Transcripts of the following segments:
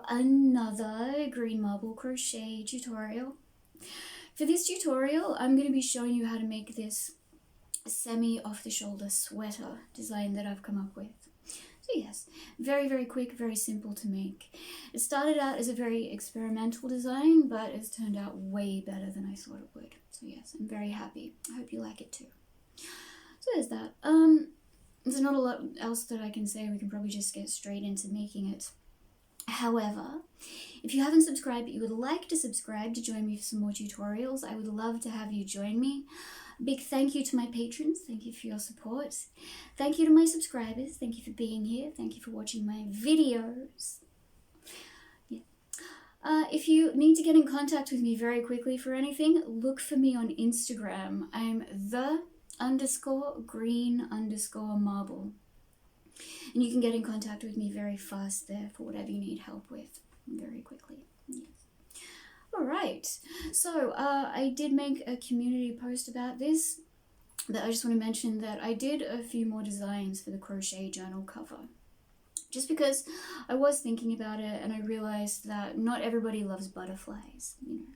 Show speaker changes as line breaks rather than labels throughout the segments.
to another green marble crochet tutorial. For this tutorial, I'm going to be showing you how to make this semi off-the-shoulder sweater design that I've come up with. So yes, very quick, very simple to make. It started out as a very experimental design, but it's turned out way better than I thought it would. So yes, I'm very happy. I hope you like it too. So there's that. There's not a lot else that I can say. We can probably just get straight into making it. However, if you haven't subscribed but you would like to subscribe to join me for some more tutorials, I would love to have you join me. Big thank you to my patrons. Thank you for your support. Thank you to my subscribers. Thank you for being here. Thank you for watching my videos. Yeah. If you need to get in contact with me very quickly for anything, look for me on Instagram. I'm the_green_marble. And you can get in contact with me very fast there for whatever you need help with very quickly. Yes. Alright, so I did make a community post about this, but I just want to mention that I did a few more designs for the crochet journal cover. Just because I was thinking about it and I realized that not everybody loves butterflies, you know.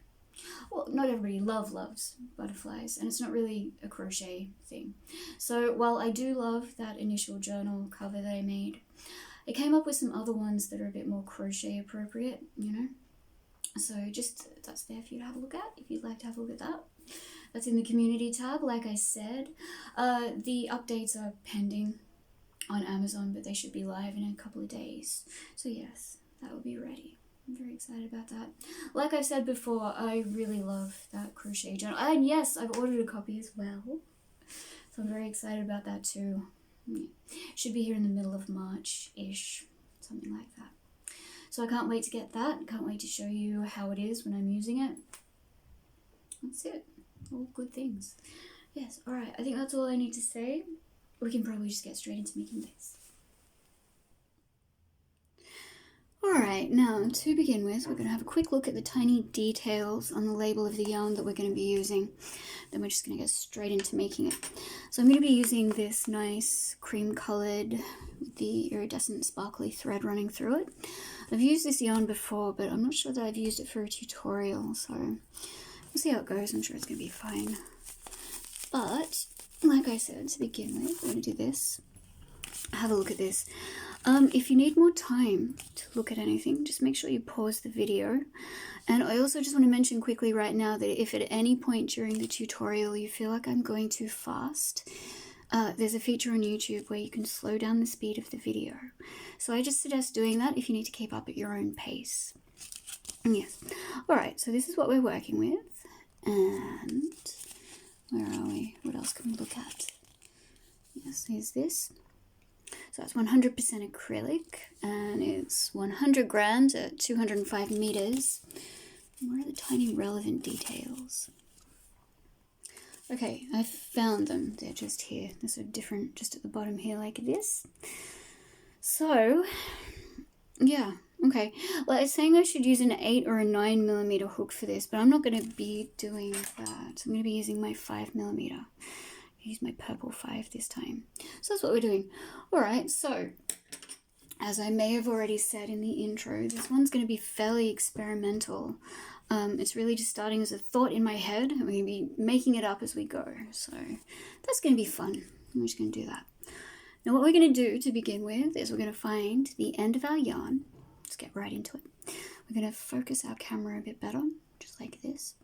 Well, not everybody loves butterflies, and it's not really a crochet thing. So while I do love that initial journal cover that I made, I came up with some other ones that are a bit more crochet appropriate, you know. So just, that's there for you to have a look at if you'd like to have a look at that. That's in the community tab, like I said. The updates are pending on Amazon, but they should be live in a couple of days. So yes, that will be ready. I'm very excited about that. Like I've said before, I really love that crochet journal. And yes, I've ordered a copy as well. So I'm very excited about that too. Should be here in the middle of March-ish, something like that. So I can't wait to get that. Can't wait to show you how it is when I'm using it. That's it. All good things. Yes, alright. I think that's all I need to say. We can probably just get straight into making this. Alright, now to begin with, we're going to have a quick look at the tiny details on the label of the yarn that we're going to be using. Then we're just going to get straight into making it. So I'm going to be using this nice cream coloured, with the iridescent sparkly thread running through it. I've used this yarn before, but I'm not sure that I've used it for a tutorial, so we'll see how it goes. I'm sure it's going to be fine. But, like I said, to begin with, we're going to do this. Have a look at this. If you need more time to look at anything, just make sure you pause the video. And I also just want to mention quickly right now that if at any point during the tutorial you feel like I'm going too fast, there's a feature on YouTube where you can slow down the speed of the video. So I just suggest doing that if you need to keep up at your own pace. Yes. Alright, so this is what we're working with. And where are we? What else can we look at? Yes, here's this. So it's 100% acrylic, and it's 100 grams at 205 meters. Where are the tiny relevant details? Okay, I found them. They're just here. They're sort of different, just at the bottom here, like this. So, yeah, okay. Well, it's saying I should use an 8 or a 9 millimeter hook for this, but I'm not going to be doing that. I'm going to be using my 5 millimeter. Use my purple 5 this time. So that's what we're doing. Alright, so as I may have already said in the intro, this one's going to be fairly experimental. It's really just starting as a thought in my head, and we're going to be making it up as we go. So that's going to be fun. We're just going to do that. Now what we're going to do to begin with is we're going to find the end of our yarn. Let's get right into it. We're going to focus our camera a bit better, just like this.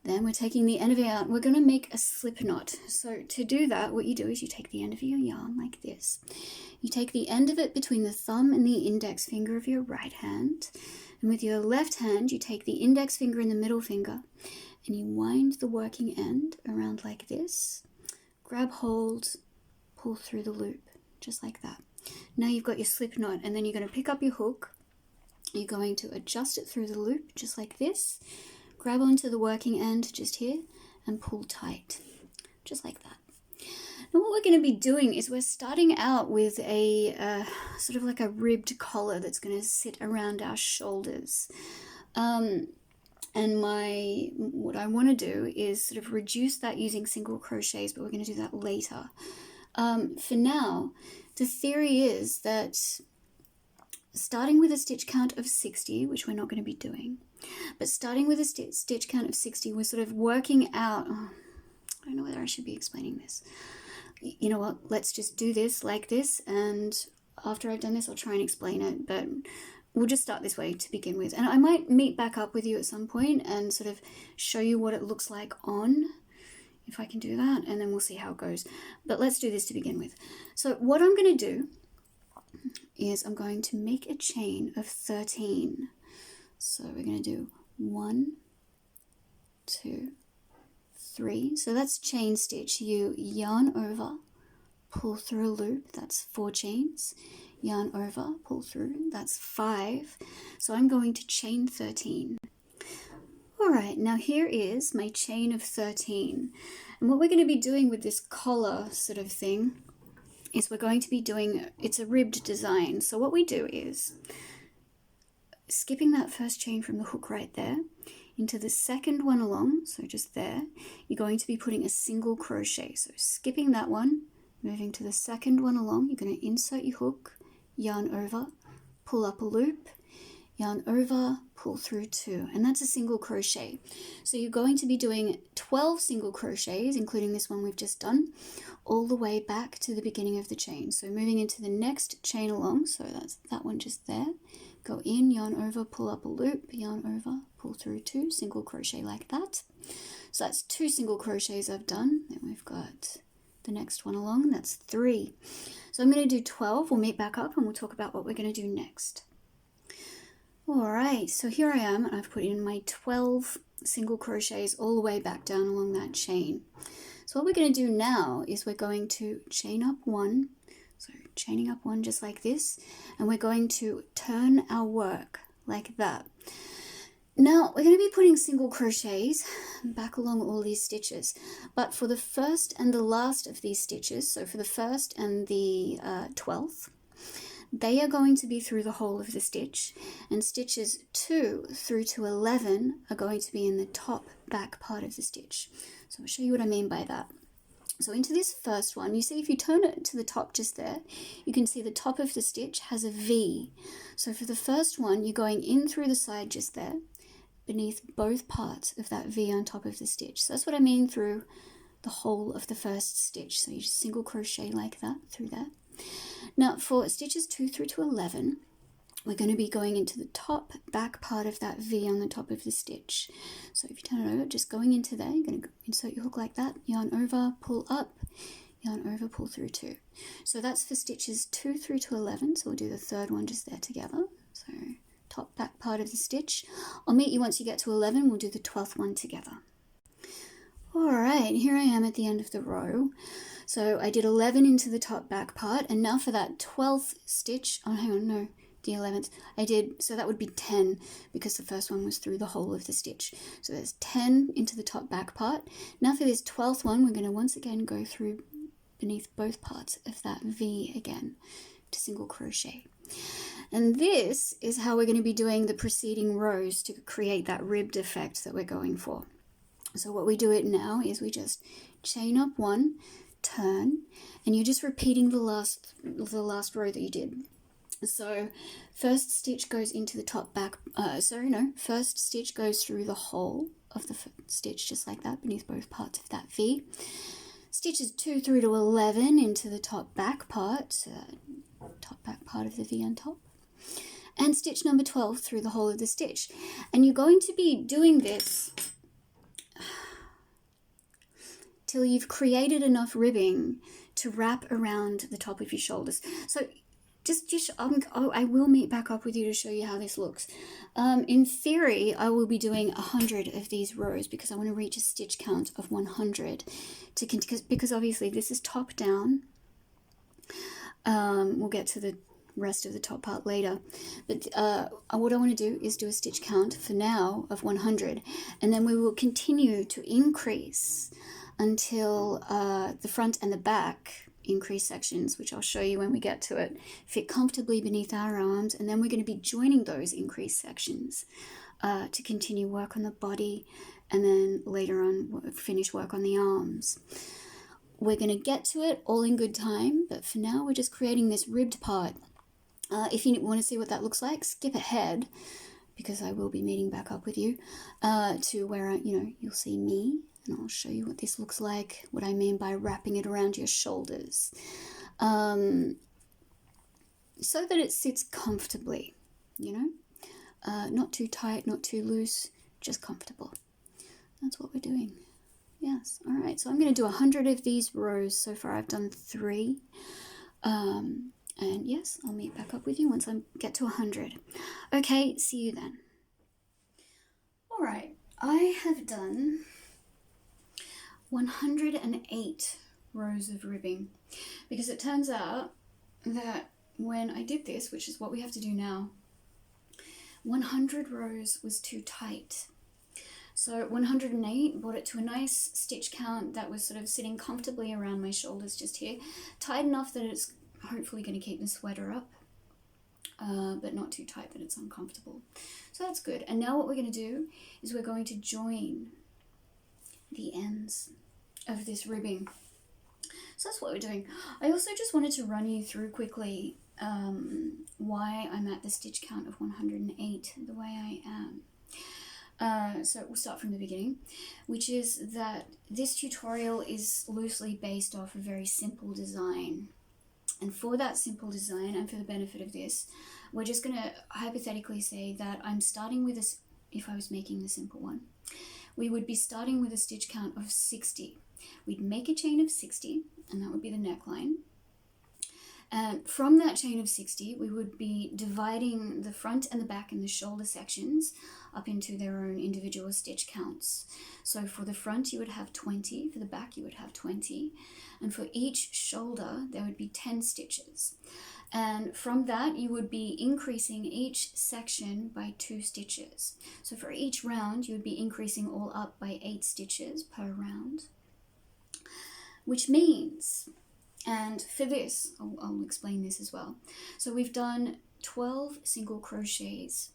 Then we're taking the end of our yarn, we're going to make a slip knot. So to do that, what you do is you take the end of your yarn like this. You take the end of it between the thumb and the index finger of your right hand. And with your left hand, you take the index finger and the middle finger and you wind the working end around like this. Grab hold, pull through the loop, just like that. Now you've got your slip knot, and then you're going to pick up your hook. You're going to adjust it through the loop, just like this. Grab onto the working end just here and pull tight, just like that. Now what we're going to be doing is we're starting out with a sort of like a ribbed collar that's going to sit around our shoulders. And what I want to do is sort of reduce that using single crochets, but we're going to do that later. For now, the theory is that starting with a stitch count of 60, which we're not going to be doing, but starting with a stitch count of 60, we're sort of working out, I don't know whether I should be explaining this. You know what, let's just do this like this, and after I've done this I'll try and explain it, but we'll just start this way to begin with. And I might meet back up with you at some point and sort of show you what it looks like on, if I can do that, and then we'll see how it goes. But let's do this to begin with. So what I'm going to do is I'm going to make a chain of 13. So we're going to do 1, 2, 3. So that's chain stitch. You yarn over, pull through a loop, that's 4 chains. Yarn over, pull through, that's 5. So I'm going to chain 13. Alright, now here is my chain of 13. And what we're going to be doing with this collar sort of thing is we're going to be doing, it's a ribbed design. So what we do is, skipping that first chain from the hook right there, into the second one along, so just there, you're going to be putting a single crochet. So skipping that one, moving to the second one along, you're going to insert your hook, yarn over, pull up a loop, yarn over, pull through 2, and that's a single crochet. So you're going to be doing 12 single crochets, including this one we've just done, all the way back to the beginning of the chain. So moving into the next chain along, so that's that one just there, go in, yarn over, pull up a loop, yarn over, pull through 2, single crochet like that. So that's 2 single crochets I've done. Then we've got the next one along, that's 3. So I'm going to do 12, we'll meet back up and we'll talk about what we're going to do next. Alright, so here I am, and I've put in my 12 single crochets all the way back down along that chain. So what we're going to do now is we're going to chain up 1, so chaining up 1 just like this, and we're going to turn our work like that. Now we're going to be putting single crochets back along all these stitches, but for the first and the last of these stitches, so for the first and the 12th, they are going to be through the whole of the stitch, and stitches 2 through to 11 are going to be in the top back part of the stitch. So I'll show you what I mean by that. So into this first one, you see if you turn it to the top just there, you can see the top of the stitch has a V. So for the first one, you're going in through the side just there, beneath both parts of that V on top of the stitch. So that's what I mean through the whole of the first stitch. So you just single crochet like that through there. Now for stitches 2 through to 11, we're going to be going into the top back part of that V on the top of the stitch. So if you turn it over, just going into there, you're going to insert your hook like that, yarn over, pull up, yarn over, pull through 2. So that's for stitches 2 through to 11, so we'll do the third one just there together. So top back part of the stitch. I'll meet you once you get to 11, we'll do the 12th one together. Alright, here I am at the end of the row. So I did 11 into the top back part, and now for that 12th stitch, oh hang on, no, the 11th, I did, so that would be 10, because the first one was through the whole of the stitch. So there's 10 into the top back part. Now for this 12th one, we're going to once again go through beneath both parts of that V again to single crochet. And this is how we're going to be doing the preceding rows to create that ribbed effect that we're going for. So what we do it now is we just chain up 1, turn, and you're just repeating the last row that you did. So first stitch goes into the top back, first stitch goes through the whole of the stitch just like that beneath both parts of that V. Stitches 2 through to 11 into the top back part, so that top back part of the V on top. And stitch number 12 through the whole of the stitch. And you're going to be doing this till you've created enough ribbing to wrap around the top of your shoulders. So I will meet back up with you to show you how this looks. In theory, I will be doing 100 of these rows because I want to reach a stitch count of 100 because obviously this is top down. We'll get to the rest of the top part later, but what I want to do is do a stitch count for now of 100, and then we will continue to increase until the front and the back increase sections, which I'll show you when we get to it, fit comfortably beneath our arms, and then we're going to be joining those increase sections to continue work on the body, and then later on finish work on the arms. We're going to get to it all in good time, but for now we're just creating this ribbed part. If you want to see what that looks like, skip ahead, because I will be meeting back up with you to where, you'll see me, and I'll show you what this looks like, what I mean by wrapping it around your shoulders, so that it sits comfortably, not too tight, not too loose, just comfortable. That's what we're doing. Yes. All right. So I'm going to do 100 of these rows. So far I've done 3. And yes, I'll meet back up with you once I get to 100. Okay, see you then. All right, I have done 108 rows of ribbing, because it turns out that when I did this, which is what we have to do now, 100 rows was too tight. So 108 brought it to a nice stitch count that was sort of sitting comfortably around my shoulders just here, tight enough that it's hopefully going to keep the sweater up, but not too tight that it's uncomfortable. So that's good. And now what we're going to do is we're going to join the ends of this ribbing. So that's what we're doing. I also just wanted to run you through quickly why I'm at the stitch count of 108 the way I am. So we'll start from the beginning, which is that this tutorial is loosely based off a very simple design. And for that simple design, and for the benefit of this, we're just going to hypothetically say that I'm starting with this. If I was making the simple one, we would be starting with a stitch count of 60. We'd make a chain of 60, and that would be the neckline. And from that chain of 60, we would be dividing the front and the back and the shoulder sections up into their own individual stitch counts. So for the front, you would have 20. For the back, you would have 20. And for each shoulder, there would be 10 stitches. And from that, you would be increasing each section by 2 stitches. So for each round, you would be increasing all up by 8 stitches per round. Which means... And for this, I'll explain this as well. So we've done 12 single crochets,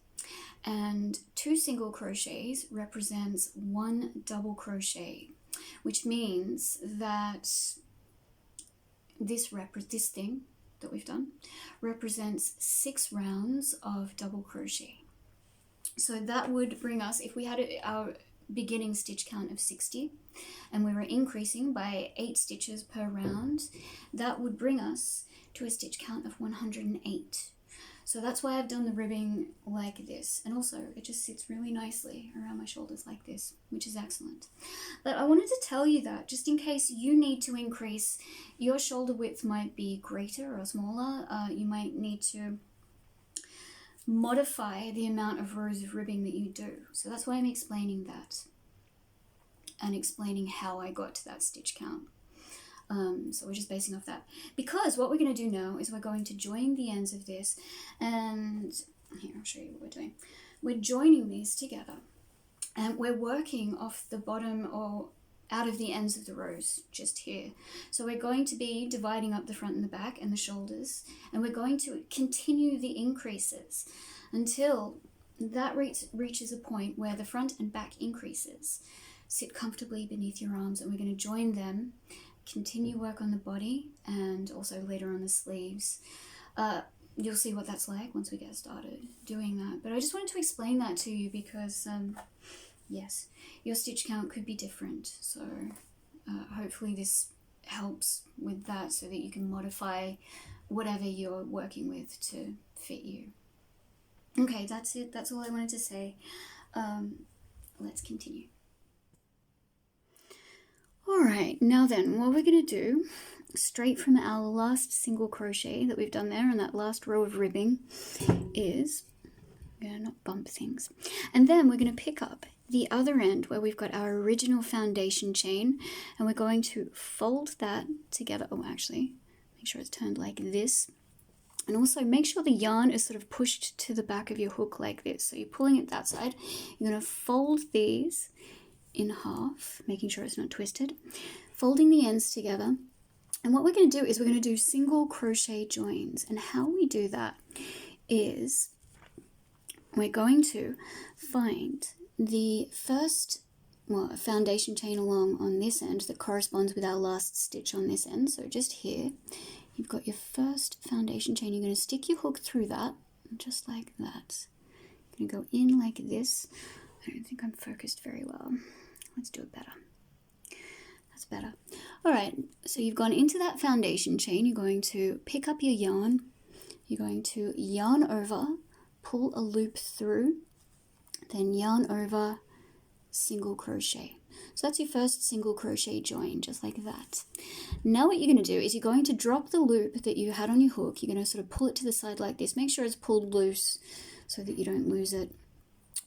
and 2 single crochets represents 1 double crochet, which means that this thing that we've done represents 6 rounds of double crochet. So that would bring us, if we had our beginning stitch count of 60 and we were increasing by 8 stitches per round, that would bring us to a stitch count of 108. So that's why I've done the ribbing like this, and also it just sits really nicely around my shoulders like this, which is excellent. But I wanted to tell you that just in case you need to increase, your shoulder width might be greater or smaller, you might need to modify the amount of rows of ribbing that you do. So that's why I'm explaining that and explaining how I got to that stitch count. So we're just basing off that, because what we're going to do now is we're going to join the ends of this, and here I'll show you what we're doing. We're joining these together, and we're working off the bottom or out of the ends of the rows just here. So we're going to be dividing up the front and the back and the shoulders, and we're going to continue the increases until that reaches a point where the front and back increases sit comfortably beneath your arms, and we're going to join them, continue work on the body, and also later on the sleeves. You'll see what that's like once we get started doing that, but I just wanted to explain that to you because yes, your stitch count could be different, so hopefully this helps with that so that you can modify whatever you're working with to fit you. Okay, that's it. That's all I wanted to say. Let's continue. Alright, now then, what we're going to do, straight from our last single crochet that we've done there on that last row of ribbing, is, I'm going to not bump things, and then we're going to pick up the other end where we've got our original foundation chain, and we're going to fold that together. Oh, actually, make sure it's turned like this, and also make sure the yarn is sort of pushed to the back of your hook like this. So you're pulling it that side, you're going to fold these in half, making sure it's not twisted, folding the ends together. And what we're going to do is we're going to do single crochet joins, and how we do that is we're going to find the first foundation chain along on this end that corresponds with our last stitch on this end, so just here, you've got your first foundation chain. You're going to stick your hook through that, just like that. You're going to go in like this. I don't think I'm focused very well. Let's do it better. That's better. All right, so you've gone into that foundation chain. You're going to pick up your yarn. You're going to yarn over, pull a loop through, then yarn over, single crochet. So that's your first single crochet join, just like that. Now what you're going to do is you're going to drop the loop that you had on your hook. You're going to sort of pull it to the side like this. Make sure it's pulled loose so that you don't lose it.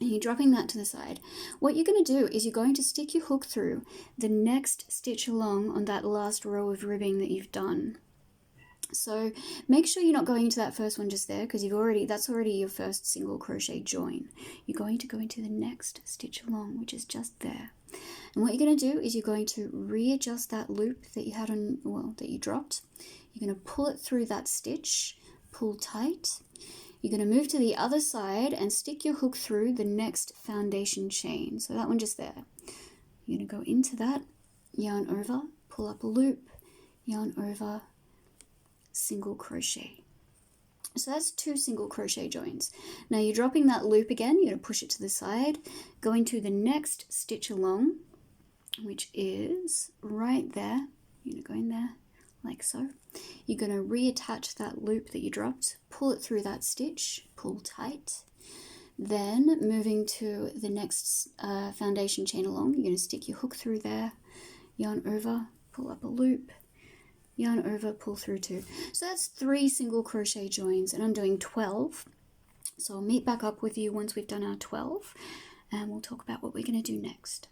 And you're dropping that to the side. What you're going to do is you're going to stick your hook through the next stitch along on that last row of ribbing that you've done. So make sure you're not going into that first one just there, because that's already your first single crochet join. You're going to go into the next stitch along, which is just there. And what you're going to do is you're going to readjust that loop that you had on, well, that you dropped. You're going to pull it through that stitch, pull tight. You're going to move to the other side and stick your hook through the next foundation chain. So that one just there. You're going to go into that, yarn over, pull up a loop, yarn over, single crochet. So that's 2 single crochet joins. Now you're dropping that loop again. You're going to push it to the side, go into the next stitch along, which is right there. You're going to go in there like so. You're going to reattach that loop that you dropped, pull it through that stitch, pull tight. Then moving to the next foundation chain along, you're going to stick your hook through there, yarn over, pull up a loop, yarn over, pull through 2. So that's 3 single crochet joins, and I'm doing 12. So I'll meet back up with you once we've done our 12, and we'll talk about what we're going to do next.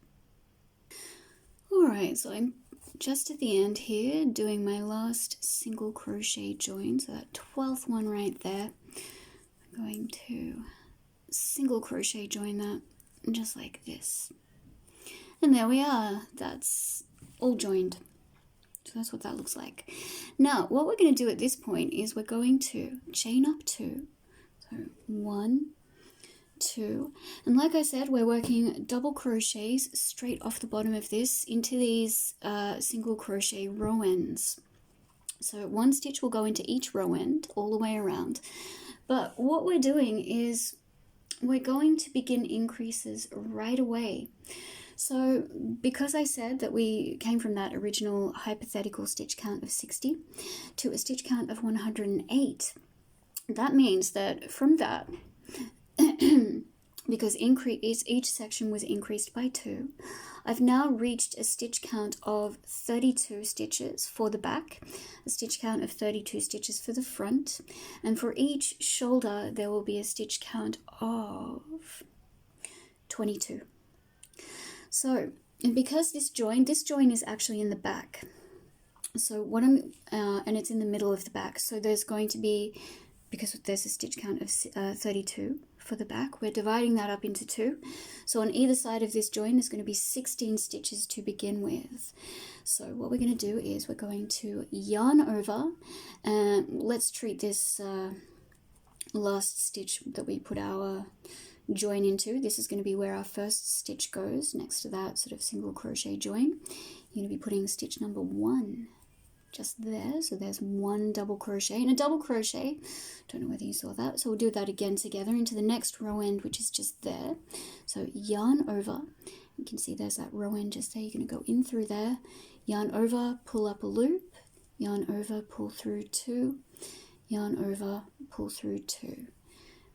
All right, so I'm just at the end here doing my last single crochet join, so that 12th one right there. I'm going to single crochet join that just like this, and there we are. That's all joined. So that's what that looks like. Now what we're going to do at this point is we're going to chain up 2, so 1, 2, and like I said, we're working double crochets straight off the bottom of this into these single crochet row ends. So 1 stitch will go into each row end all the way around, but what we're doing is we're going to begin increases right away. So because I said that we came from that original hypothetical stitch count of 60 to a stitch count of 108, that means that from that, because each section was increased by 2, I've now reached a stitch count of 32 stitches for the back, a stitch count of 32 stitches for the front, and for each shoulder there will be a stitch count of 22. So, and because this join is actually in the back, so what and it's in the middle of the back, so there's going to be, because there's a stitch count of 32 for the back, we're dividing that up into 2. So on either side of this join, there's going to be 16 stitches to begin with. So what we're going to do is we're going to yarn over, and let's treat this last stitch that we put our join into. This is going to be where our first stitch goes next to that sort of single crochet join. You're going to be putting stitch number 1 just there. So there's 1 double crochet and a double crochet. Don't know whether you saw that. So we'll do that again together into the next row end, which is just there. So yarn over. You can see there's that row end just there. You're going to go in through there, yarn over, pull up a loop, yarn over, pull through 2, yarn over, pull through 2.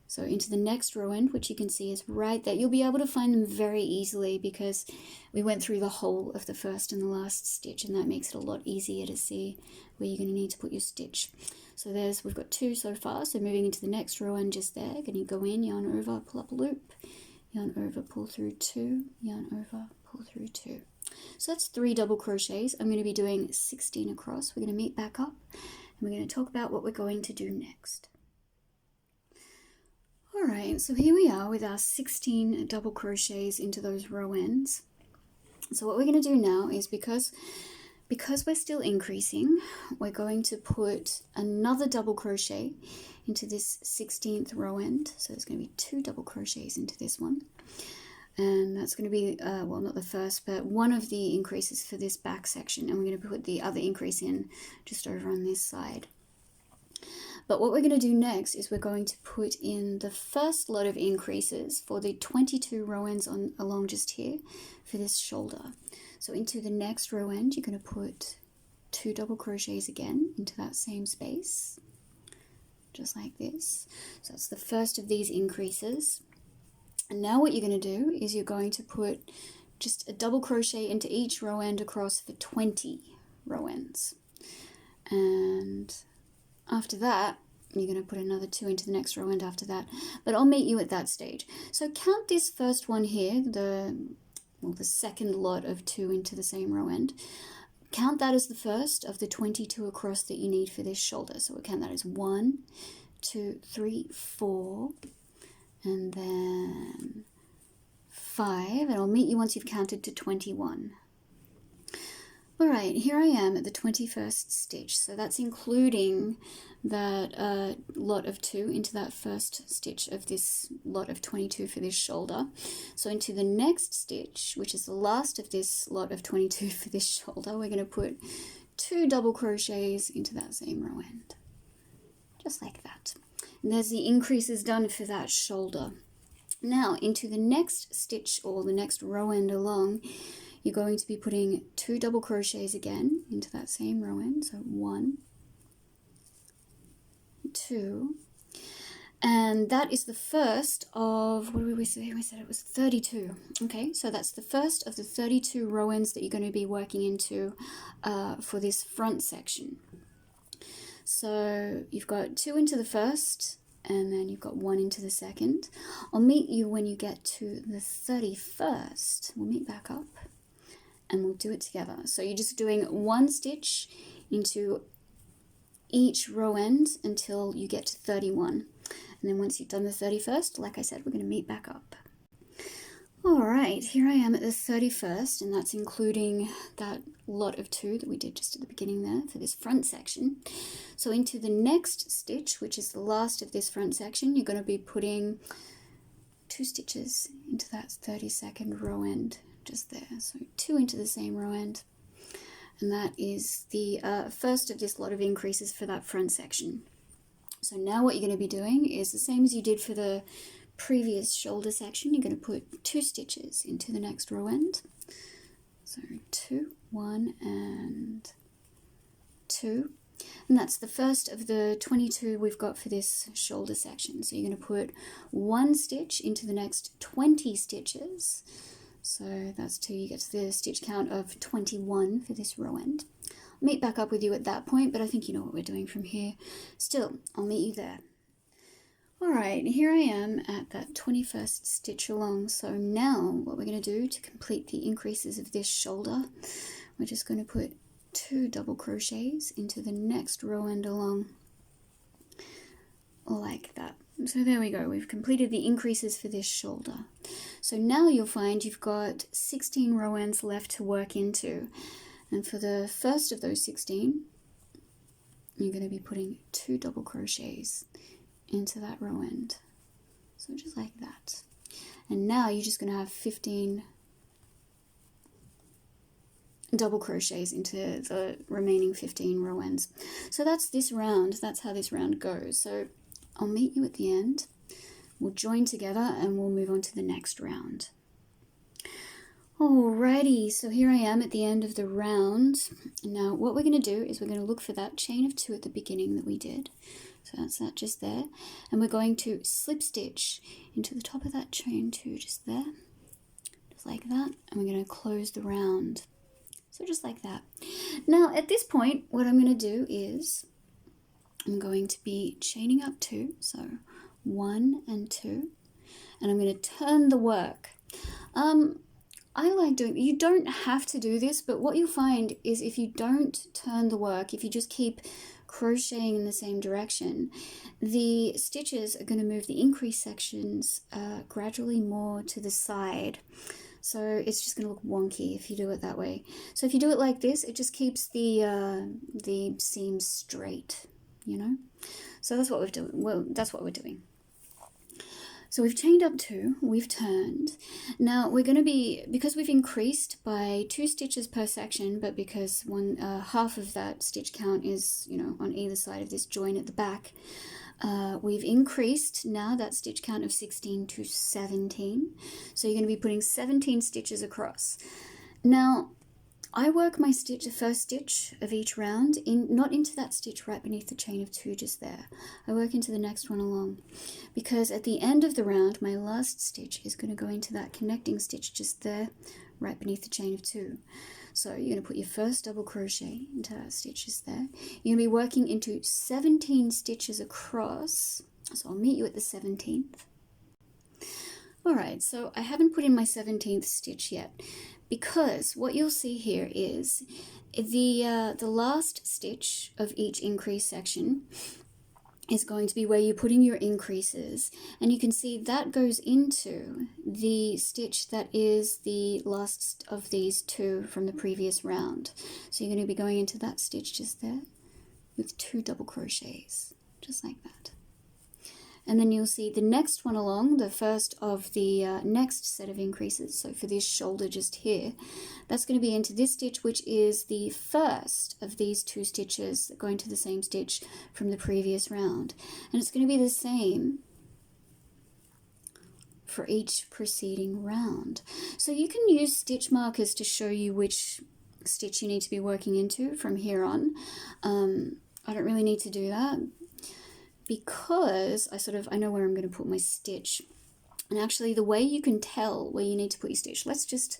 So into the next row end, which you can see is right there. You'll be able to find them very easily because we went through the whole of the first and the last stitch, and that makes it a lot easier to see where you're going to need to put your stitch. So we've got 2 so far. So moving into the next row end just there, going to go in, yarn over, pull up a loop, yarn over, pull through 2, yarn over, pull through 2. So that's 3 double crochets. I'm going to be doing 16 across. We're going to meet back up and we're going to talk about what we're going to do next. Alright, so here we are with our 16 double crochets into those row ends. So what we're going to do now is, because we're still increasing, we're going to put another double crochet into this 16th row end. So there's going to be 2 double crochets into this one. and that's going to be, well, not the first, but one of the increases for this back section, and we're going to put the other increase in just over on this side. But what we're going to do next is we're going to put in the first lot of increases for the 22 row ends along just here for this shoulder. So into the next row end, you're going to put 2 double crochets again into that same space, just like this. So that's the first of these increases. And now what you're going to do is you're going to put just a double crochet into each row end across for 20 row ends. And after that, you're going to put another 2 into the next row end after that. But I'll meet you at that stage. So count this first one here, the second lot of 2 into the same row end. Count that as the first of the 22 across that you need for this shoulder. So we'll count that as 1, 2, 3, 4, and then 5. And I'll meet you once you've counted to 21. Alright, here I am at the 21st stitch, so that's including that lot of 2 into that first stitch of this lot of 22 for this shoulder. So into the next stitch, which is the last of this lot of 22 for this shoulder, we're going to put 2 double crochets into that same row end, just like that. And there's the increases done for that shoulder. Now into the next stitch, or the next row end along, you're going to be putting 2 double crochets again into that same row end. So 1, 2, and that is the first of, what did we say? We said it was 32. Okay, so that's the first of the 32 row ends that you're going to be working into for this front section. So you've got 2 into the first, and then you've got 1 into the second. I'll meet you when you get to the 31st. We'll meet back up and we'll do it together. So you're just doing 1 stitch into each row end until you get to 31. And then once you've done the 31st, like I said, we're going to meet back up. Alright, here I am at the 31st, and that's including that lot of 2 that we did just at the beginning there for this front section. So into the next stitch, which is the last of this front section, you're going to be putting 2 stitches into that 32nd row end just there. So 2 into the same row end. And that is the first of this lot of increases for that front section. So now what you're going to be doing is the same as you did for the previous shoulder section. You're going to put 2 stitches into the next row end. So 2, 1, and 2. And that's the first of the 22 we've got for this shoulder section. So you're going to put 1 stitch into the next 20 stitches. So that's 2, you get to the stitch count of 21 for this row end. I'll meet back up with you at that point, but I think you know what we're doing from here. Still, I'll meet you there. Alright, here I am at that 21st stitch along. So now what we're going to do to complete the increases of this shoulder, we're just going to put 2 double crochets into the next row end along, like that. So there we go, we've completed the increases for this shoulder. So now you'll find you've got 16 row ends left to work into. And for the first of those 16, you're going to be putting 2 double crochets into that row end. So just like that. And now you're just going to have 15 double crochets into the remaining 15 row ends. So that's this round, that's how this round goes. So I'll meet you at the end, we'll join together and we'll move on to the next round. Alrighty, so here I am at the end of the round. Now what we're going to do is we're going to look for that chain of 2 at the beginning that we did. So that's that just there. And we're going to slip stitch into the top of that chain 2 just there. Just like that. And we're going to close the round. So just like that. Now at this point, what I'm going to do is I'm going to be chaining up 2, so 1 and 2, and I'm going to turn the work. I like doing, you don't have to do this, but what you'll find is if you don't turn the work, if you just keep crocheting in the same direction, the stitches are going to move the increase sections gradually more to the side. So it's just going to look wonky if you do it that way. So if you do it like this, it just keeps the seams straight, you know. So that's what we're doing. Well, that's what we're doing. So we've chained up 2, we've turned. Now we're going to be, because we've increased by 2 stitches per section, but because half of that stitch count is, you know, on either side of this join at the back, we've increased now that stitch count of 16 to 17. So you're going to be putting 17 stitches across. Now, I work my stitch, the first stitch of each round, not into that stitch right beneath the chain of 2 just there. I work into the next one along, because at the end of the round, my last stitch is going to go into that connecting stitch just there, right beneath the chain of 2. So you're going to put your first double crochet into that stitch just there. You're going to be working into 17 stitches across. So I'll meet you at the 17th. Alright, so I haven't put in my 17th stitch yet, because what you'll see here is the last stitch of each increase section is going to be where you put in your increases, and you can see that goes into the stitch that is the last of these 2 from the previous round. So you're going to be going into that stitch just there with 2 double crochets, just like that. And then you'll see the next one along, the first of the next set of increases. So for this shoulder just here, that's going to be into this stitch, which is the first of these 2 stitches that go into the same stitch from the previous round. And it's going to be the same for each preceding round. So you can use stitch markers to show you which stitch you need to be working into from here on. I don't really need to do that, because I know where I'm going to put my stitch. And actually the way you can tell where you need to put your stitch, let's just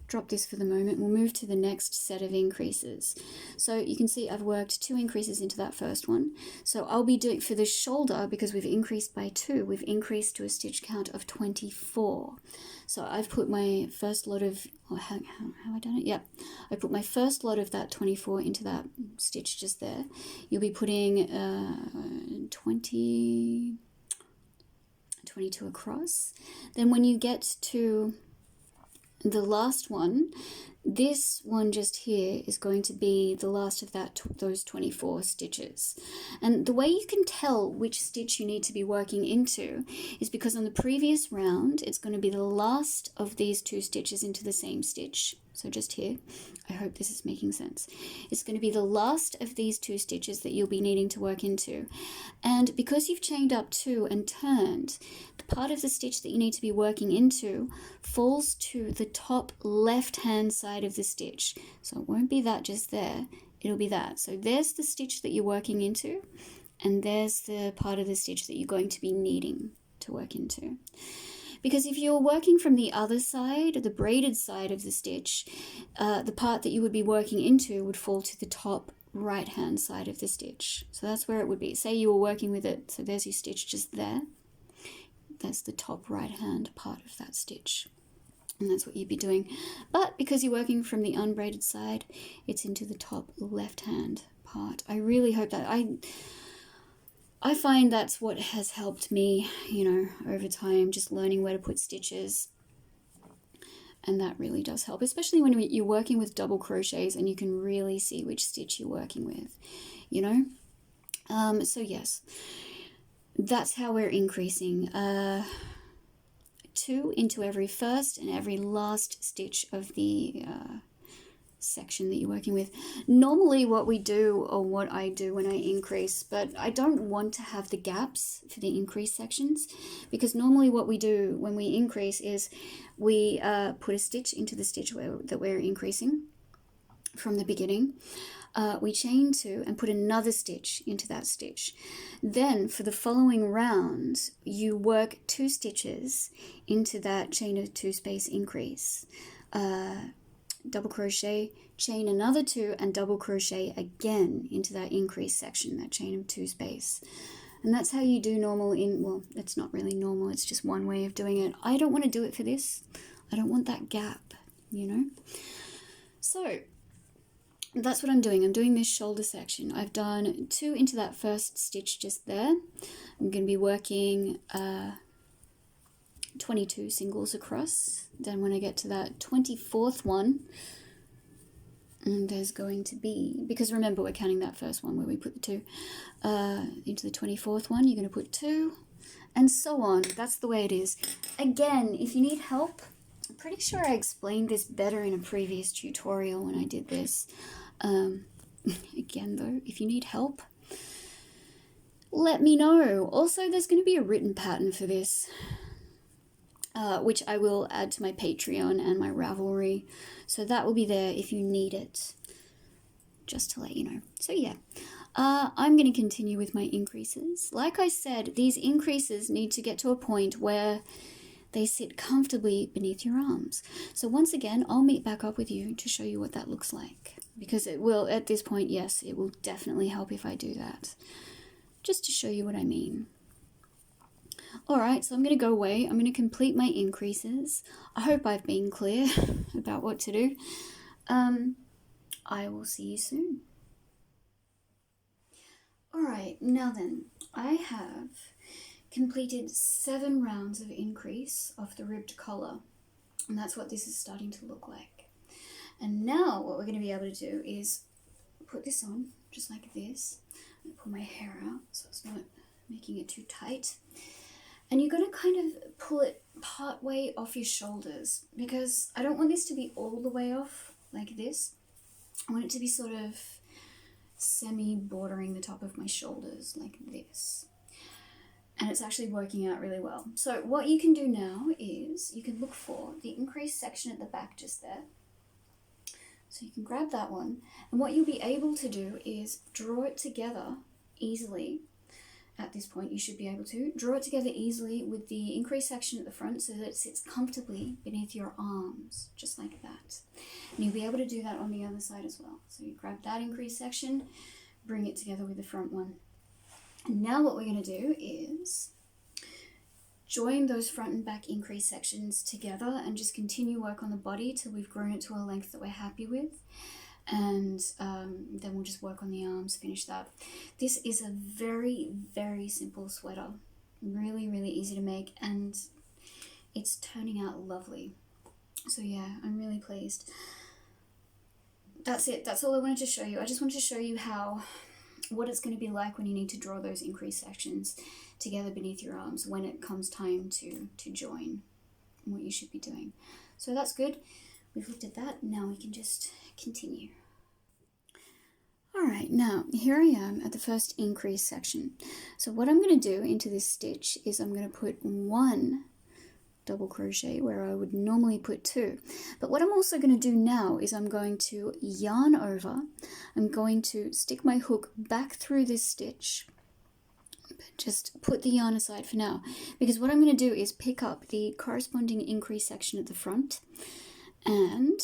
drop this for the moment. We'll move to the next set of increases. So you can see I've worked 2 increases into that first one. So I'll be doing, for the shoulder, because we've increased by 2, we've increased to a stitch count of 24. So I've put my first lot of, how have I done it? Yep. I put my first lot of that 24 into that stitch just there. You'll be putting 22 across. Then when you get to the last one, this one just here is going to be the last of those 24 stitches. And the way you can tell which stitch you need to be working into is because on the previous round, it's going to be the last of these 2 stitches into the same stitch. So just here, I hope this is making sense. It's going to be the last of these 2 stitches that you'll be needing to work into. And because you've chained up 2 and turned, the part of the stitch that you need to be working into falls to the top left-hand side of the stitch. So it won't be that just there, it'll be that. So there's the stitch that you're working into, and there's the part of the stitch that you're going to be needing to work into. Because if you're working from the other side, the braided side of the stitch, the part that you would be working into would fall to the top right hand side of the stitch. So that's where it would be. Say you were working with it, so there's your stitch just there. That's the top right hand part of that stitch. And that's what you'd be doing. But because you're working from the unbraided side, it's into the top left hand part. I really hope that I find that's what has helped me, you know, over time, just learning where to put stitches. And that really does help, especially when you're working with double crochets and you can really see which stitch you're working with, you know. So yes, that's how we're increasing. 2 into every first and every last stitch of the section that you're working with. Normally what we do, or what I do when I increase, but I don't want to have the gaps for the increase sections, because normally what we do when we increase is we put a stitch into the stitch that we're increasing from the beginning. We chain 2 and put another stitch into that stitch. Then for the following round, you work 2 stitches into that chain of 2 space increase. Double crochet, chain another 2, and double crochet again into that increase section, that chain of 2 space. And that's how you do normal well, it's not really normal, it's just one way of doing it. I don't want to do it for this. I don't want that gap, you know. So that's what I'm doing. I'm doing this shoulder section. I've done 2 into that first stitch just there. I'm going to be working 22 singles across. Then when I get to that 24th one, and there's going to be, because remember we're counting that first one where we put the 2, into the 24th one, you're going to put 2, and so on. That's the way it is. Again, if you need help, I'm pretty sure I explained this better in a previous tutorial when I did this. Again though, if you need help, let me know. Also, there's going to be a written pattern for this, which I will add to my Patreon and my Ravelry. So that will be there if you need it, just to let you know. So yeah, I'm going to continue with my increases. Like I said, these increases need to get to a point where they sit comfortably beneath your arms. So once again, I'll meet back up with you to show you what that looks like. Because it will, at this point, yes, it will definitely help if I do that. Just to show you what I mean. Alright, so I'm going to go away. I'm going to complete my increases. I hope I've been clear about what to do. I will see you soon. Alright, now then, I have completed 7 rounds of increase of the ribbed collar. And that's what this is starting to look like. And now what we're going to be able to do is put this on, just like this. I'm going to pull my hair out so it's not making it too tight. And you're going to kind of pull it part way off your shoulders, because I don't want this to be all the way off like this. I want it to be sort of semi-bordering the top of my shoulders like this. And it's actually working out really well. So what you can do now is you can look for the increased section at the back just there. So you can grab that one, and what you'll be able to do is draw it together easily. At this point, you should be able to draw it together easily with the increased section at the front so that it sits comfortably beneath your arms, just like that. And you'll be able to do that on the other side as well. So you grab that increased section, bring it together with the front one. And now what we're going to do is join those front and back increase sections together and just continue work on the body till we've grown it to a length that we're happy with. And then we'll just work on the arms, finish that. This is a very, very simple sweater. Really, really easy to make, and it's turning out lovely. So yeah, I'm really pleased. That's it. That's all I wanted to show you. I just wanted to show you what it's going to be like when you need to draw those increase sections together beneath your arms when it comes time to join, and what you should be doing. So that's good. We've looked at that. Now we can just continue. Alright, now here I am at the first increase section. So what I'm going to do into this stitch is I'm going to put 1 double crochet where I would normally put 2. But what I'm also going to do now is I'm going to yarn over. I'm going to stick my hook back through this stitch. Just put the yarn aside for now, because what I'm going to do is pick up the corresponding increase section at the front, and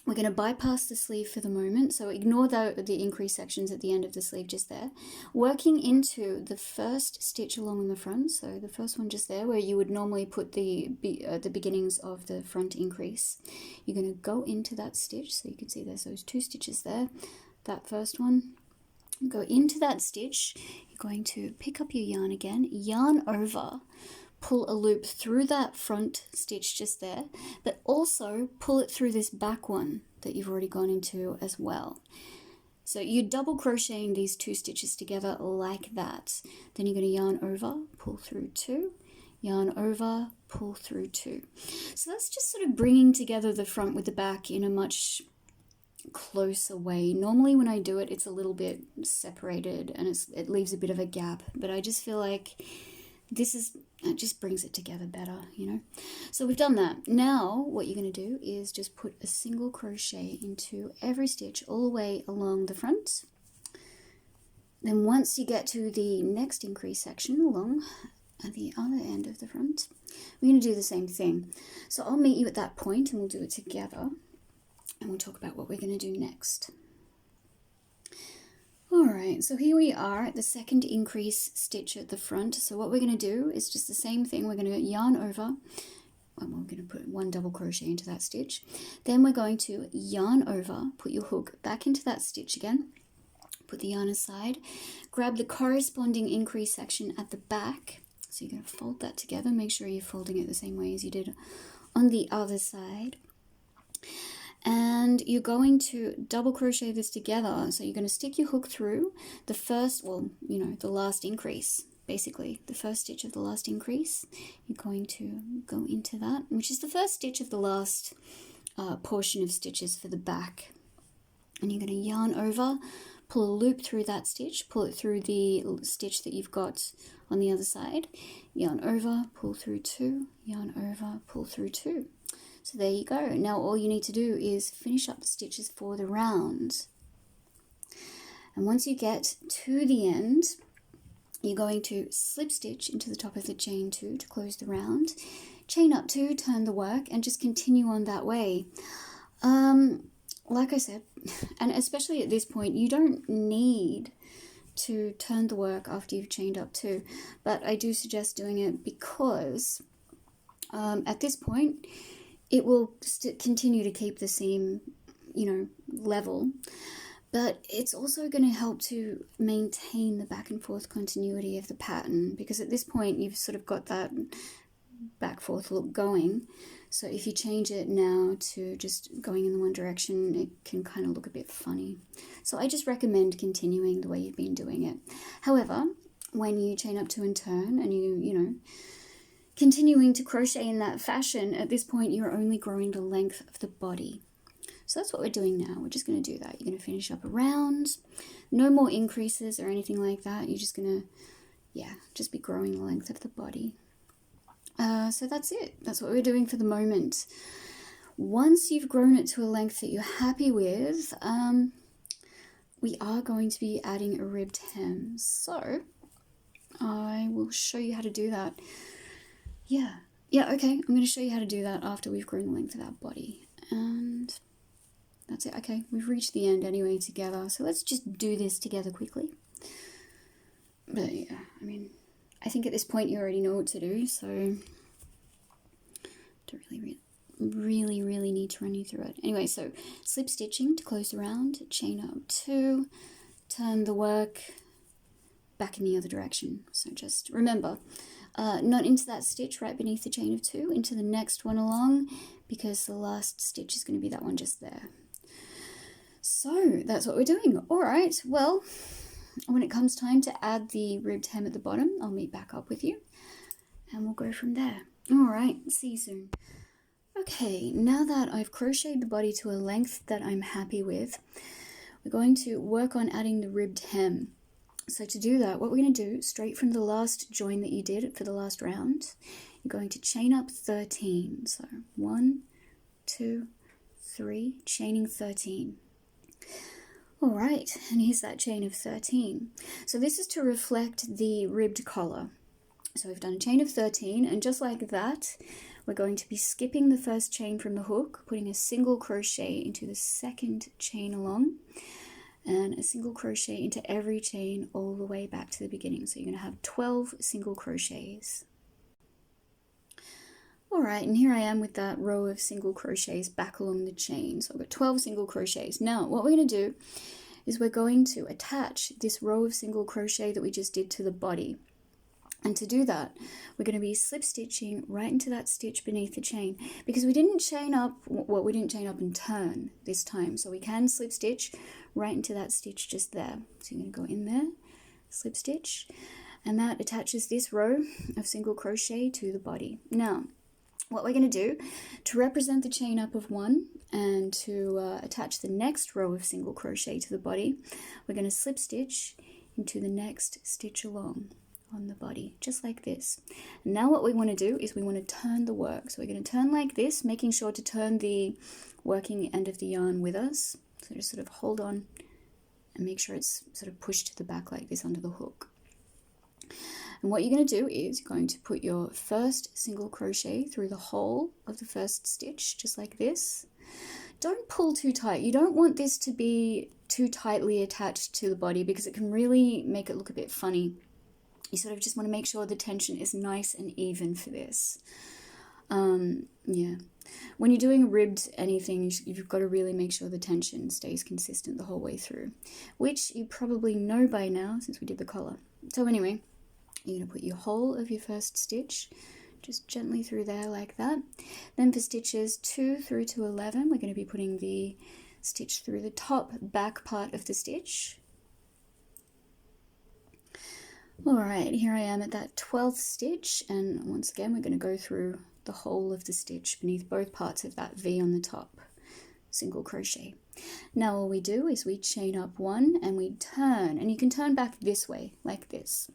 we're going to bypass the sleeve for the moment, so ignore the increase sections at the end of the sleeve just there. Working into the first stitch along the front, so the first one just there where you would normally put the beginnings of the front increase. You're going to go into that stitch, so you can see there's those 2 stitches there, that first one. Go into that stitch, you're going to pick up your yarn again, yarn over, pull a loop through that front stitch just there, but also pull it through this back one that you've already gone into as well. So you're double crocheting these 2 stitches together like that. Then you're going to yarn over, pull through 2, yarn over, pull through 2. So that's just sort of bringing together the front with the back in a much closer way. Normally when I do it, it's a little bit separated and it leaves a bit of a gap, but I just feel like it just brings it together better, you know. So we've done that. Now what you're going to do is just put a single crochet into every stitch all the way along the front. Then once you get to the next increase section along at the other end of the front, we're going to do the same thing. So I'll meet you at that point and we'll do it together, and we'll talk about what we're going to do next. Alright, so here we are at the second increase stitch at the front. So what we're going to do is just the same thing. We're going to yarn over, and we're going to put 1 double crochet into that stitch. Then we're going to yarn over, put your hook back into that stitch again, put the yarn aside, grab the corresponding increase section at the back. So you're going to fold that together, make sure you're folding it the same way as you did on the other side. And you're going to double crochet this together. So you're going to stick your hook through the first, the last increase basically the first stitch of the last increase. You're going to go into that, which is the first stitch of the last portion of stitches for the back. And you're going to yarn over, pull a loop through that stitch, pull it through the stitch that you've got on the other side, yarn over, pull through 2, yarn over, pull through 2. So there you go. Now all you need to do is finish up the stitches for the round. And once you get to the end, you're going to slip stitch into the top of the chain 2 to close the round, chain up 2, turn the work, and just continue on that way. Like I said, and especially at this point, you don't need to turn the work after you've chained up 2, but I do suggest doing it because at this point, it will continue to keep the seam, level, but it's also going to help to maintain the back and forth continuity of the pattern, because at this point you've sort of got that back forth look going. So if you change it now to just going in the one direction, it can kind of look a bit funny. So I just recommend continuing the way you've been doing it. However, when you chain up 2 and turn and you continuing to crochet in that fashion, at this point you're only growing the length of the body. So that's what we're doing now. We're just going to do that. You're going to finish up a round, no more increases or anything like that. You're just going to, just be growing the length of the body. So that's it. That's what we're doing for the moment. Once you've grown it to a length that you're happy with, we are going to be adding a ribbed hem. So I will show you how to do that. Yeah, okay. I'm going to show you how to do that after we've grown the length of our body. And that's it. Okay, we've reached the end anyway together. So let's just do this together quickly. But yeah, I mean, I think at this point you already know what to do, so don't really need to run you through it. Anyway, so slip stitching to close the round, chain up 2, turn the work back in the other direction. So just remember, not into that stitch right beneath the chain of 2, into the next one along, because the last stitch is going to be that one just there. So that's what we're doing. All right, well, when it comes time to add the ribbed hem at the bottom, I'll meet back up with you and we'll go from there. All right, see you soon. Okay, now that I've crocheted the body to a length that I'm happy with, we're going to work on adding the ribbed hem. So to do that, what we're going to do, straight from the last join that you did for the last round, you're going to chain up 13. So 1, 2, 3, chaining 13. All right, and here's that chain of 13. So this is to reflect the ribbed collar. So we've done a chain of 13, and just like that, we're going to be skipping the first chain from the hook, putting a single crochet into the second chain along, and a single crochet into every chain all the way back to the beginning. So you're going to have 12 single crochets. All right, and here I am with that row of single crochets back along the chain. So I've got 12 single crochets. Now, what we're going to do is we're going to attach this row of single crochet that we just did to the body. And to do that, we're going to be slip stitching right into that stitch beneath the chain, because we didn't chain up, we didn't chain up and turn this time. So we can slip stitch right into that stitch just there. So you're going to go in there, slip stitch, and that attaches this row of single crochet to the body. Now, what we're going to do to represent the chain up of 1 and to attach the next row of single crochet to the body, we're going to slip stitch into the next stitch along on the body, just like this. And now what we want to do is we want to turn the work. So we're going to turn like this, making sure to turn the working end of the yarn with us. So just sort of hold on and make sure it's sort of pushed to the back like this under the hook. And what you're going to do is you're going to put your first single crochet through the hole of the first stitch, just like this. Don't pull too tight. You don't want this to be too tightly attached to the body, because it can really make it look a bit funny. You sort of just want to make sure the tension is nice and even for this. Yeah. When you're doing ribbed anything, you've got to really make sure the tension stays consistent the whole way through, which you probably know by now since we did the collar. So anyway, you're going to put your whole of your first stitch just gently through there like that. Then for stitches 2 through to 11, we're going to be putting the stitch through the top back part of the stitch. All right, here I am at that 12th stitch, and once again we're going to go through the whole of the stitch beneath both parts of that V on the top, single crochet. Now all we do is we chain up one and we turn, and you can turn back this way like this,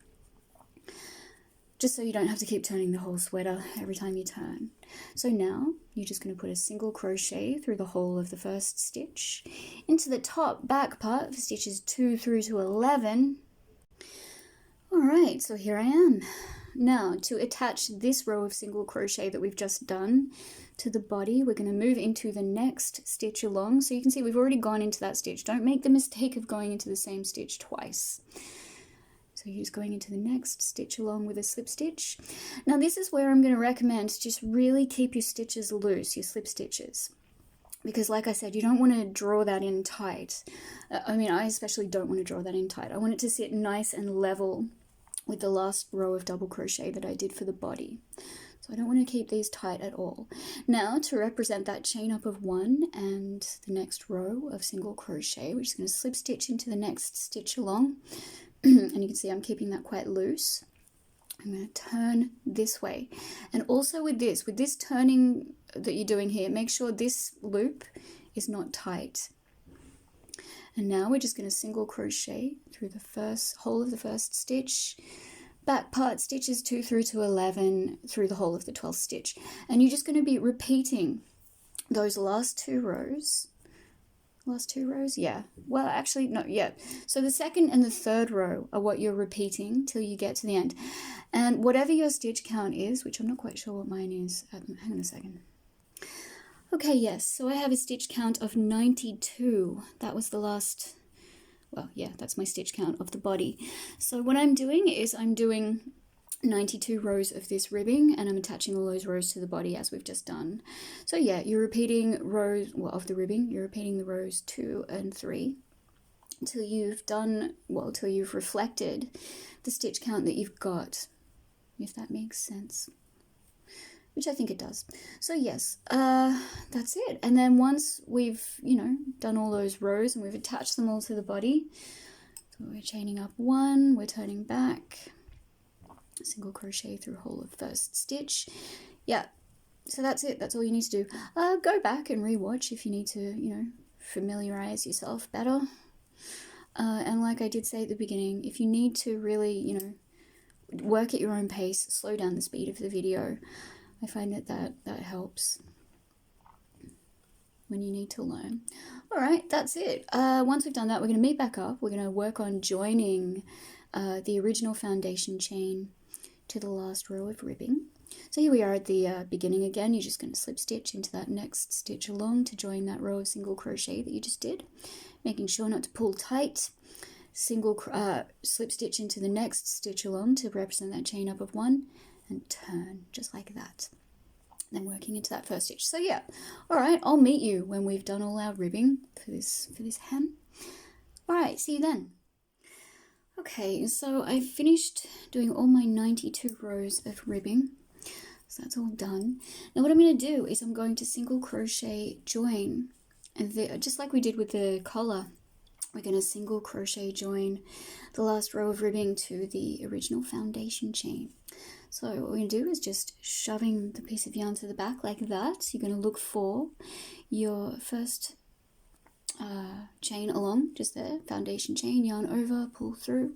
just so you don't have to keep turning the whole sweater every time you turn. So now you're just going to put a single crochet through the whole of the first stitch into the top back part for stitches 2 through to 11. Alright, so here I am. Now, to attach this row of single crochet that we've just done to the body, we're going to move into the next stitch along. So you can see we've already gone into that stitch. Don't make the mistake of going into the same stitch twice. So you're just going into the next stitch along with a slip stitch. Now this is where I'm going to recommend just really keep your stitches loose, your slip stitches. Because like I said, you don't want to draw that in tight. I mean, I especially don't want to draw that in tight. I want it to sit nice and level with the last row of double crochet that I did for the body. So I don't want to keep these tight at all. Now to represent that chain up of 1 and the next row of single crochet, we're just going to slip stitch into the next stitch along. And you can see I'm keeping that quite loose. I'm going to turn this way. And also with this turning that you're doing here, make sure this loop is not tight. And now we're just going to single crochet through the whole of the first stitch, back part stitches 2 through to 11 through the whole of the 12th stitch. And you're just going to be repeating those last two rows. Last two rows? Yeah. Well, actually, no, yeah. So the second and the third row are what you're repeating till you get to the end. And whatever your stitch count is, which I'm not quite sure what mine is. Hang on a second. Okay, yes, so I have a stitch count of 92. That was the last, well, yeah, that's my stitch count of the body. So what I'm doing is I'm doing 92 rows of this ribbing, and I'm attaching all those rows to the body as we've just done. So yeah, you're repeating rows, well, of the ribbing, you're repeating the rows 2 and 3 until you've done, well, till you've reflected the stitch count that you've got, if that makes sense. Which I think it does. So yes, that's it. And then once we've, done all those rows and we've attached them all to the body, so we're chaining up 1, we're turning back, single crochet through whole of first stitch. Yeah, so that's it. That's all you need to do. Go back and rewatch if you need to, familiarize yourself better. And like I did say at the beginning, if you need to really, work at your own pace, slow down the speed of the video. I find that helps when you need to learn. All right, that's it. Once we've done that, we're going to meet back up. We're going to work on joining the original foundation chain to the last row of ribbing. So here we are at the beginning again. You're just going to slip stitch into that next stitch along to join that row of single crochet that you just did, making sure not to pull tight. Single slip stitch into the next stitch along to represent that chain up of 1. And turn just like that, then working into that first stitch. So yeah, all right, I'll meet you when we've done all our ribbing for this hem. All right, see you then. Okay, so I finished doing all my 92 rows of ribbing, so that's all done. Now what I'm going to do is I'm going to single crochet join, and just like we did with the collar, we're going to single crochet join the last row of ribbing to the original foundation chain. So what we're going to do is just shoving the piece of yarn to the back like that. You're going to look for your first chain along, just there, foundation chain, yarn over, pull through,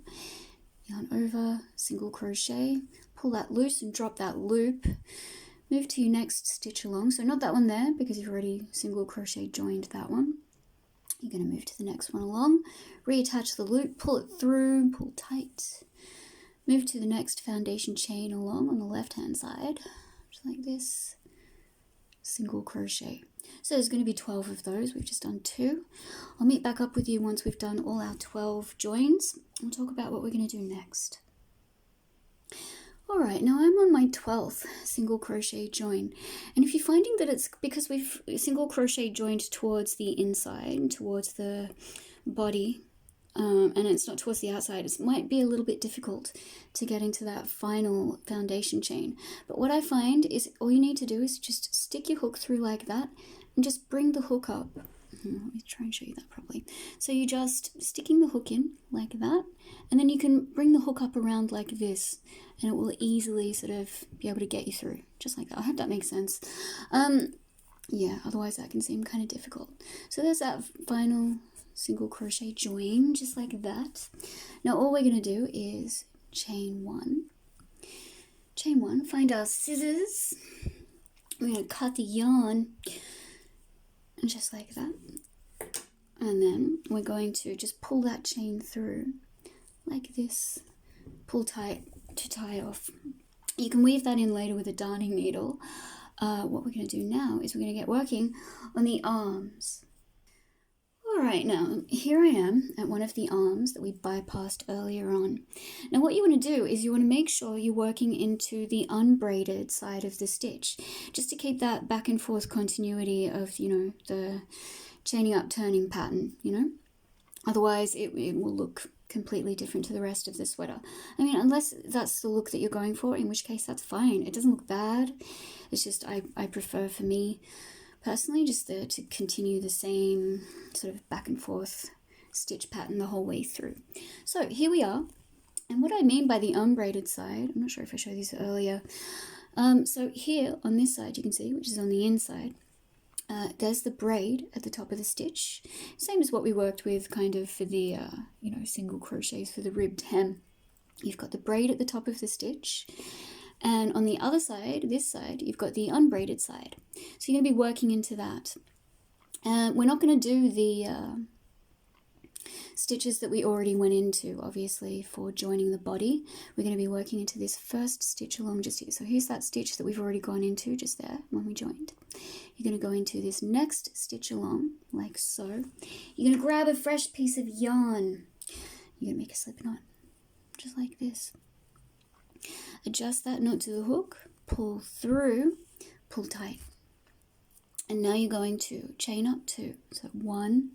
yarn over, single crochet, pull that loose and drop that loop. Move to your next stitch along, so not that one there because you've already single crochet joined that one. You're going to move to the next one along, reattach the loop, pull it through, pull tight. Move to the next foundation chain along on the left hand side, just like this, single crochet. So there's going to be 12 of those, we've just done 2. I'll meet back up with you once we've done all our 12 joins and talk about what we're going to do next. Alright, now I'm on my 12th single crochet join, and if you're finding that it's because we've single crochet joined towards the inside, towards the body, and it's not towards the outside, it might be a little bit difficult to get into that final foundation chain. But what I find is all you need to do is just stick your hook through like that and just bring the hook up Let me try and show you that properly. So you just sticking the hook in like that, and then you can bring the hook up around like this, and it will easily sort of be able to get you through, just like that. I hope that makes sense. Yeah, otherwise that can seem kind of difficult. So there's that final single crochet join, just like that. Now all we're going to do is chain one, find our scissors, we're going to cut the yarn, and just like that. And then we're going to just pull that chain through like this, pull tight to tie off. You can weave that in later with a darning needle. What we're going to do now is we're going to get working on the arms. Alright, now here I am at one of the arms that we bypassed earlier on. Now what you want to do is you want to make sure you're working into the unbraided side of the stitch, just to keep that back and forth continuity of, you know, the chaining up turning pattern, you know. Otherwise it will look completely different to the rest of the sweater. I mean, unless that's the look that you're going for, in which case that's fine. It doesn't look bad. It's just I prefer, for me personally, just to continue the same sort of back and forth stitch pattern the whole way through. So here we are, and what I mean by the unbraided side, I'm not sure if I showed this earlier. So here on this side you can see, which is on the inside, there's the braid at the top of the stitch, same as what we worked with kind of for the you know, single crochets for the ribbed hem. You've got the braid at the top of the stitch, and on the other side, this side, you've got the unbraided side. So you're going to be working into that. We're not going to do the stitches that we already went into, obviously, for joining the body. We're going to be working into this first stitch along just here. So here's that stitch that we've already gone into just there when we joined. You're going to go into this next stitch along, like so. You're going to grab a fresh piece of yarn. You're going to make a slip knot, just like this. Adjust that knot to the hook, pull through, pull tight. And now you're going to chain up 2. So 1,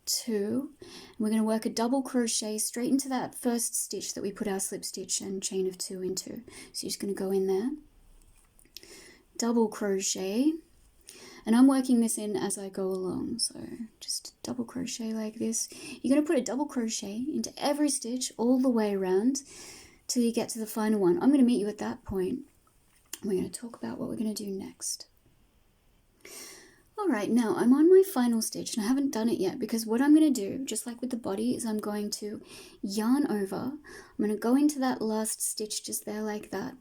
2, and we're going to work a double crochet straight into that first stitch that we put our slip stitch and chain of 2 into. So you're just going to go in there, double crochet, and I'm working this in as I go along, so just double crochet like this. You're going to put a double crochet into every stitch all the way around till you get to the final one. I'm going to meet you at that point. We're going to talk about what we're going to do next. Alright, now I'm on my final stitch, and I haven't done it yet, because what I'm going to do, just like with the body, is I'm going to yarn over. I'm going to go into that last stitch just there like that.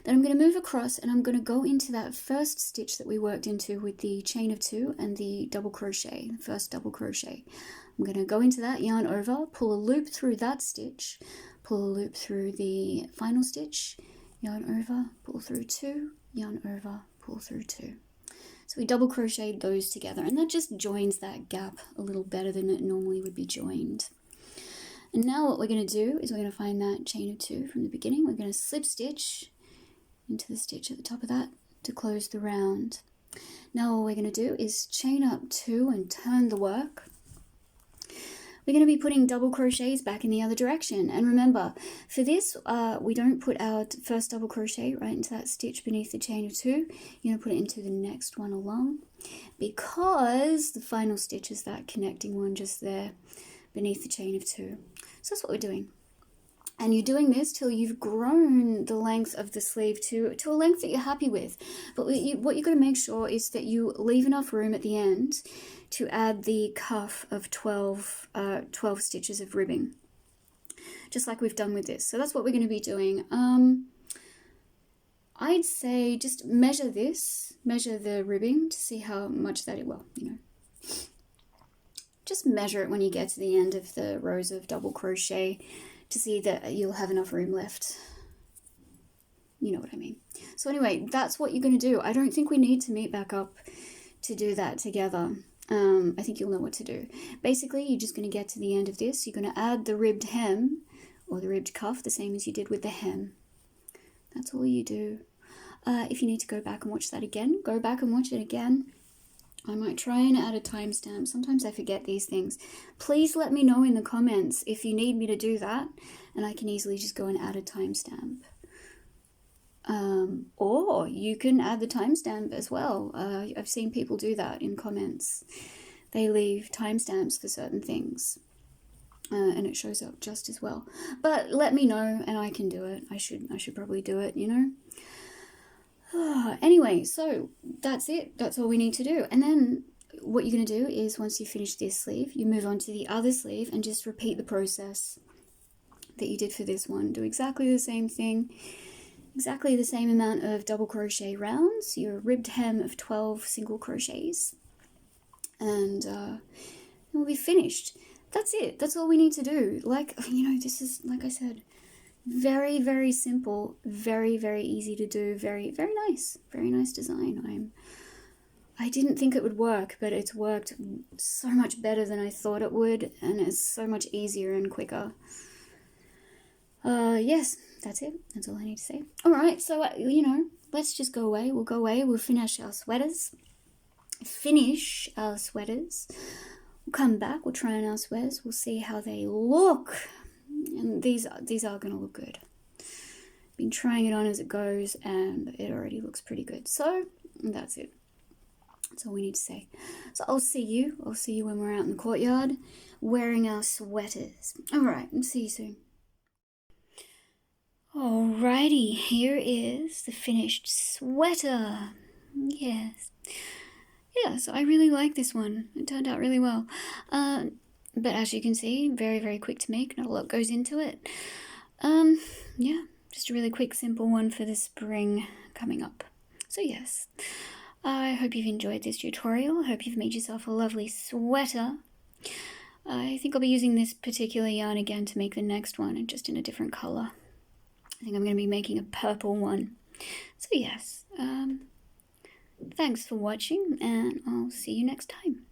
Then I'm going to move across, and I'm going to go into that first stitch that we worked into with the chain of 2 and the double crochet, the first double crochet. I'm going to go into that, yarn over, pull a loop through that stitch, pull a loop through the final stitch, yarn over, pull through 2, yarn over, pull through 2. So we double crocheted those together, and that just joins that gap a little better than it normally would be joined. And now what we're going to do is we're going to find that chain of 2 from the beginning. We're going to slip stitch into the stitch at the top of that to close the round. Now all we're going to do is chain up 2 and turn the work. We're going to be putting double crochets back in the other direction. And remember, for this, we don't put our first double crochet right into that stitch beneath the chain of 2. You're going to put it into the next one along, because the final stitch is that connecting one just there beneath the chain of 2. So that's what we're doing. And you're doing this till you've grown the length of the sleeve to a length that you're happy with. But what you've got to make sure is that you leave enough room at the end to add the cuff of 12 stitches of ribbing, just like we've done with this. So that's what we're going to be doing. I'd say just measure the ribbing to see how much that just measure it when you get to the end of the rows of double crochet to see that you'll have enough room left. You know what I mean. So anyway, that's what you're going to do. I don't think we need to meet back up to do that together. I think you'll know what to do. Basically, you're just going to get to the end of this. You're going to add the ribbed hem or the ribbed cuff, the same as you did with the hem. That's all you do. If you need to go back and watch that again, go back and watch it again. I might try and add a timestamp. Sometimes I forget these things. Please let me know in the comments if you need me to do that, and I can easily just go and add a timestamp. Or you can add the timestamp as well. I've seen people do that in comments. they leave timestamps for certain things. And it shows up just as well. But let me know and I can do it. I should probably do it, you know. Anyway, so that's it. That's all we need to do. And then what you're going to do is once you finish this sleeve, you move on to the other sleeve and just repeat the process that you did for this one. Do exactly the same thing, exactly the same amount of double crochet rounds, your ribbed hem of 12 single crochets, and we'll be finished. That's it. That's all we need to do. Like, you know, this is, like I said, very, very simple, very, very easy to do, very, very nice design. I didn't think it would work, but it's worked so much better than I thought it would, and it's so much easier and quicker. Yes, that's it. That's all I need to say. All right, so, you know, let's just go away. We'll go away. We'll finish our sweaters. We'll come back. We'll try on our sweaters. We'll see how they look. And these are going to look good. Been trying it on as it goes, and it already looks pretty good. So, that's it. That's all we need to say. So I'll see you when we're out in the courtyard wearing our sweaters. All right, and see you soon. Alrighty, here is the finished sweater. Yes. Yeah, so I really like this one. It turned out really well. But as you can see, very, very quick to make. Not a lot goes into it. Yeah, just a really quick, simple one for the spring coming up. So yes, I hope you've enjoyed this tutorial. I hope you've made yourself a lovely sweater. I think I'll be using this particular yarn again to make the next one, and just in a different colour. I think I'm going to be making a purple one. So yes, thanks for watching, and I'll see you next time.